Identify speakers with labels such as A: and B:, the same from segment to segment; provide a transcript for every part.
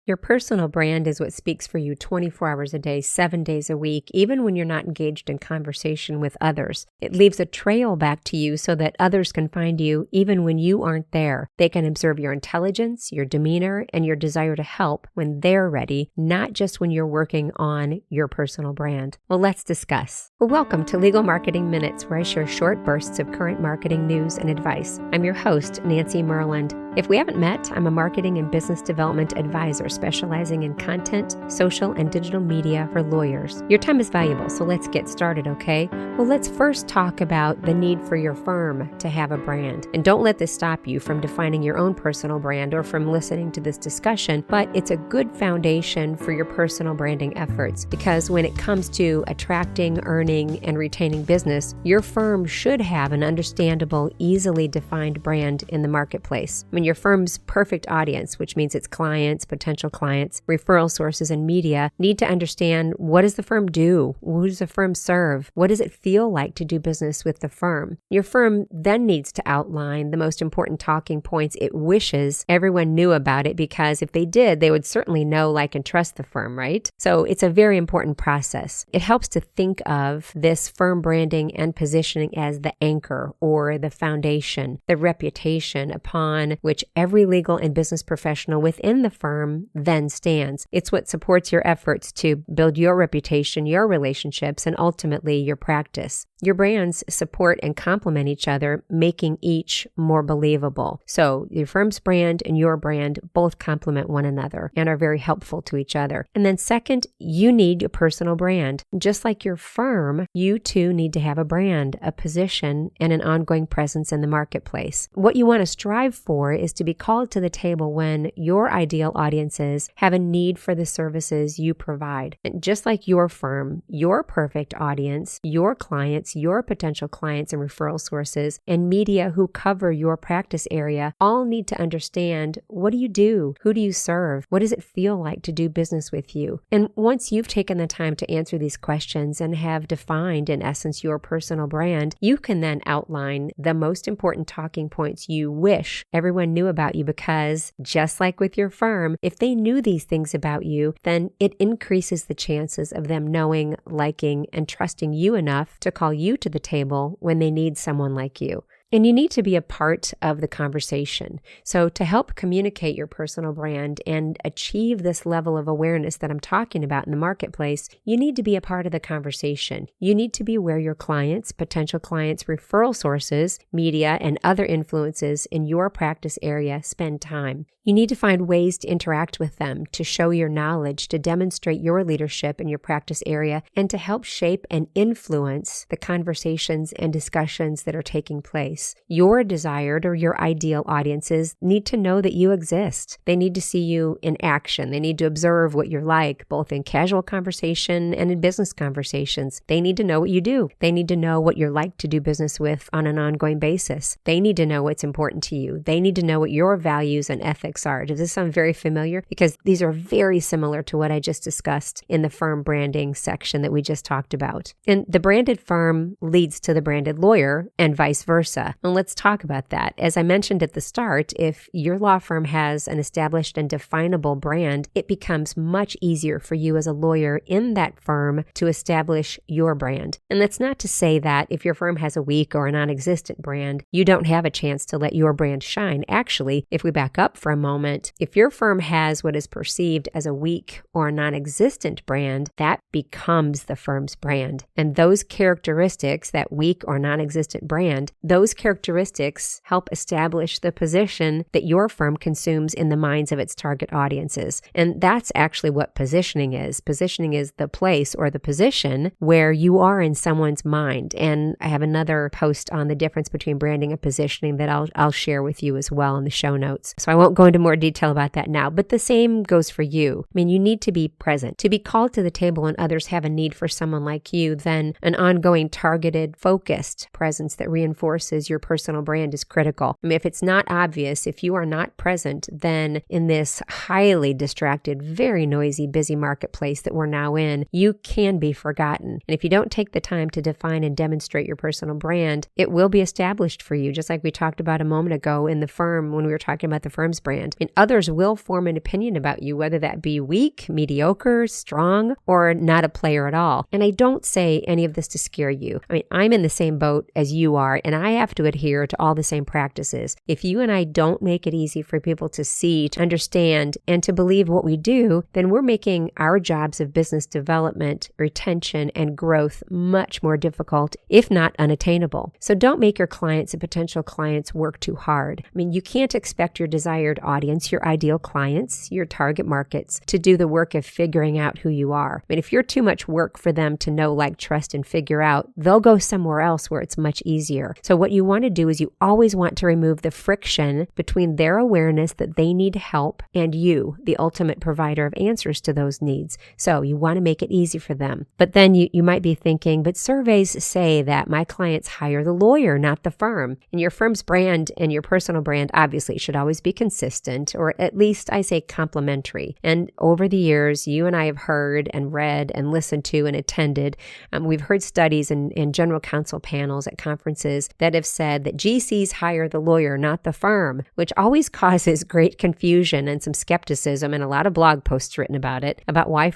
A: Your personal brand is what speaks for you 24 hours a day, 7 days a week, even when you're not engaged in conversation with others. It leaves a trail back to you so that others can find you even when you aren't there. They can observe your intelligence, your demeanor, and your desire to help when they're ready, not just when you're working on your personal brand. Well, let's discuss. Well, welcome to Legal Marketing Minutes, where I share short bursts of current marketing news and advice. I'm your host, Nancy Myrland. If we haven't met, I'm a marketing and business development advisor specializing in content, social, and digital media for lawyers. Your time is valuable, so let's get started, okay? Well, let's first talk about the need for your firm to have a brand. And don't let this stop you from defining your own personal brand or from listening to this discussion, but it's a good foundation for your personal branding efforts because when it comes to attracting, earning, and retaining business, your firm should have an understandable, easily defined brand in the marketplace. I mean, your firm's perfect audience, which means its clients, potential clients, referral sources, and media, need to understand what does the firm do? Who does the firm serve? What does it feel like to do business with the firm? Your firm then needs to outline the most important talking points it wishes everyone knew about it, because if they did, they would certainly know, like, and trust the firm, right? So it's a very important process. It helps to think of this firm branding and positioning as the anchor or the foundation, the reputation upon which every legal and business professional within the firm then stands. It's what supports your efforts to build your reputation, your relationships, and ultimately your practice. Your brands support and complement each other, making each more believable. So your firm's brand and your brand both complement one another and are very helpful to each other. And then second, you need a personal brand. Just like your firm, you too need to have a brand, a position, and an ongoing presence in the marketplace. What you want to strive for is to be called to the table when your ideal audiences have a need for the services you provide. And just like your firm, your perfect audience, your clients, your potential clients and referral sources, and media who cover your practice area all need to understand, what do you do? Who do you serve? What does it feel like to do business with you? And once you've taken the time to answer these questions and have defined, in essence, your personal brand, you can then outline the most important talking points you wish everyone knew about you, because just like with your firm, if they knew these things about you, then it increases the chances of them knowing, liking, and trusting you enough to call you to the table when they need someone like you. And you need to be a part of the conversation. So to help communicate your personal brand and achieve this level of awareness that I'm talking about in the marketplace, you need to be a part of the conversation. You need to be where your clients, potential clients, referral sources, media, and other influences in your practice area spend time. You need to find ways to interact with them, to show your knowledge, to demonstrate your leadership in your practice area, and to help shape and influence the conversations and discussions that are taking place. Your desired or your ideal audiences need to know that you exist. They need to see you in action. They need to observe what you're like, both in casual conversation and in business conversations. They need to know what you do. They need to know what you're like to do business with on an ongoing basis. They need to know what's important to you. They need to know what your values and ethics are. Does this sound very familiar? Because these are very similar to what I just discussed in the firm branding section that we just talked about. And the branded firm leads to the branded lawyer and vice versa. And let's talk about that. As I mentioned at the start, if your law firm has an established and definable brand, it becomes much easier for you as a lawyer in that firm to establish your brand. And that's not to say that if your firm has a weak or a non-existent brand, you don't have a chance to let your brand shine. Actually, if we back up for a moment, if your firm has what is perceived as a weak or non-existent brand, that becomes the firm's brand. And those characteristics, that weak or non-existent brand, those characteristics help establish the position that your firm consumes in the minds of its target audiences. And that's actually what positioning is. Positioning is the place or the position where you are in someone's mind. And I have another post on the difference between branding and positioning that I'll share with you as well in the show notes. So I won't go into more detail about that now, but the same goes for you. I mean, you need to be present. To be called to the table when others have a need for someone like you, then an ongoing, targeted, focused presence that reinforces use your personal brand is critical. I mean, if it's not obvious, if you are not present, then in this highly distracted, very noisy, busy marketplace that we're now in, you can be forgotten. And if you don't take the time to define and demonstrate your personal brand, it will be established for you, just like we talked about a moment ago in the firm when we were talking about the firm's brand. And others will form an opinion about you, whether that be weak, mediocre, strong, or not a player at all. And I don't say any of this to scare you. I mean, I'm in the same boat as you are, and I have to adhere to all the same practices. If you and I don't make it easy for people to see, to understand, and to believe what we do, then we're making our jobs of business development, retention, and growth much more difficult, if not unattainable. So don't make your clients and potential clients work too hard. I mean, you can't expect your desired audience, your ideal clients, your target markets, to do the work of figuring out who you are. I mean, if you're too much work for them to know, like, trust, and figure out, they'll go somewhere else where it's much easier. So what you want to do is you always want to remove the friction between their awareness that they need help and you, the ultimate provider of answers to those needs. So you want to make it easy for them. But then you might be thinking, but surveys say that my clients hire the lawyer, not the firm. And your firm's brand and your personal brand obviously should always be consistent, or at least I say complementary. And over the years, you and I have heard and read and listened to and attended. We've heard studies and general counsel panels at conferences that have said that GCs hire the lawyer, not the firm, which always causes great confusion and some skepticism and a lot of blog posts written about it, about why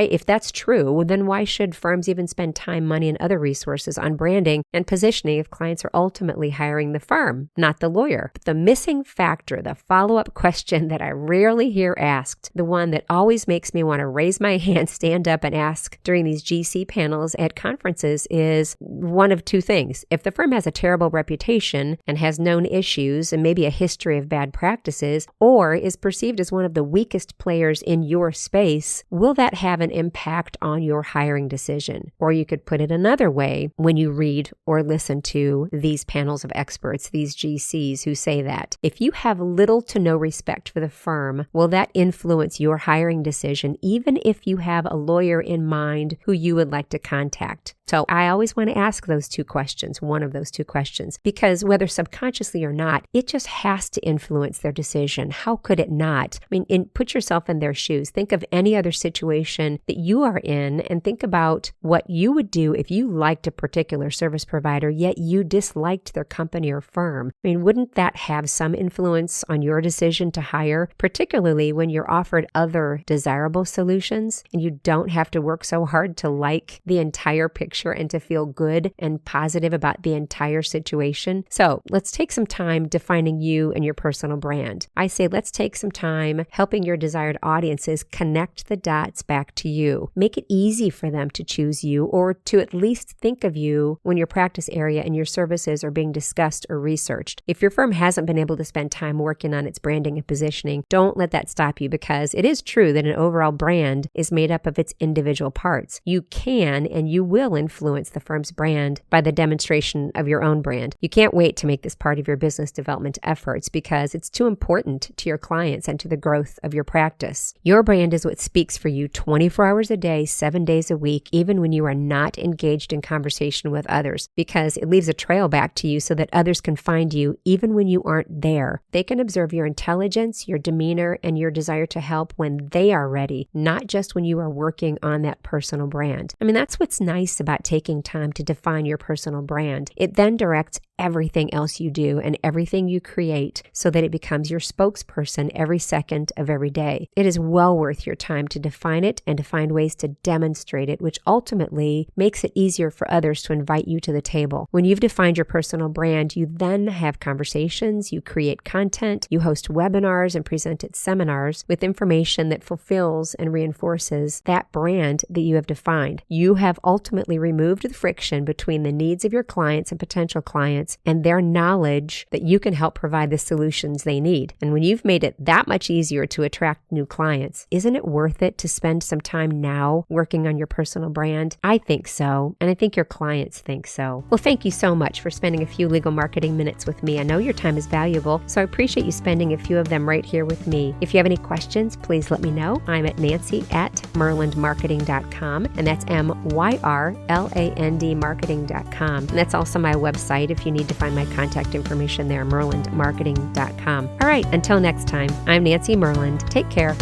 A: if that's true, then why should firms even spend time, money, and other resources on branding and positioning if clients are ultimately hiring the firm, not the lawyer? But the missing factor, the follow-up question that I rarely hear asked, the one that always makes me want to raise my hand, stand up, and ask during these GC panels at conferences is one of two things. If the firm has a terrible reputation and has known issues and maybe a history of bad practices, or is perceived as one of the weakest players in your space, will that have an impact on your hiring decision? Or you could put it another way when you read or listen to these panels of experts, these GCs who say that. If you have little to no respect for the firm, will that influence your hiring decision, even if you have a lawyer in mind who you would like to contact? So I always want to ask those two questions, one of those two questions, because whether subconsciously or not, it just has to influence their decision. How could it not? I mean, put yourself in their shoes. Think of any other situation that you are in and think about what you would do if you liked a particular service provider, yet you disliked their company or firm. I mean, wouldn't that have some influence on your decision to hire, particularly when you're offered other desirable solutions and you don't have to work so hard to like the entire picture and to feel good and positive about the entire situation? So let's take some time defining you and your personal brand. I say let's take some time helping your desired audiences connect the dots back to you. Make it easy for them to choose you, or to at least think of you when your practice area and your services are being discussed or researched. If your firm hasn't been able to spend time working on its branding and positioning, don't let that stop you, because it is true that an overall brand is made up of its individual parts. You can and you will influence the firm's brand by the demonstration of your own brand. You can't wait to make this part of your business development efforts, because it's too important to your clients and to the growth of your practice. Your brand is what speaks for you 24 hours a day, 7 days a week, even when you are not engaged in conversation with others, because it leaves a trail back to you so that others can find you even when you aren't there. They can observe your intelligence, your demeanor, and your desire to help when they are ready, not just when you are working on that personal brand. I mean, that's what's nice about taking time to define your personal brand. It then directs everything else you do and everything you create so that it becomes your spokesperson every second of every day. It is well worth your time to define it and to find ways to demonstrate it, which ultimately makes it easier for others to invite you to the table. When you've defined your personal brand, you then have conversations, you create content, you host webinars and present at seminars with information that fulfills and reinforces that brand that you have defined. You have ultimately removed the friction between the needs of your clients and potential clients and their knowledge that you can help provide the solutions they need. And when you've made it that much easier to attract new clients, isn't it worth it to spend some time now working on your personal brand? I think so, and I think your clients think so. Well, thank you so much for spending a few legal marketing minutes with me. I know your time is valuable, so I appreciate you spending a few of them right here with me. If you have any questions, please let me know. I'm at Nancy@myrlandmarketing.com, and that's MYRLAND marketing.com. And that's also my website if you need to find my contact information there, myrlandmarketing.com. All right, until next time, I'm Nancy Myrland. Take care.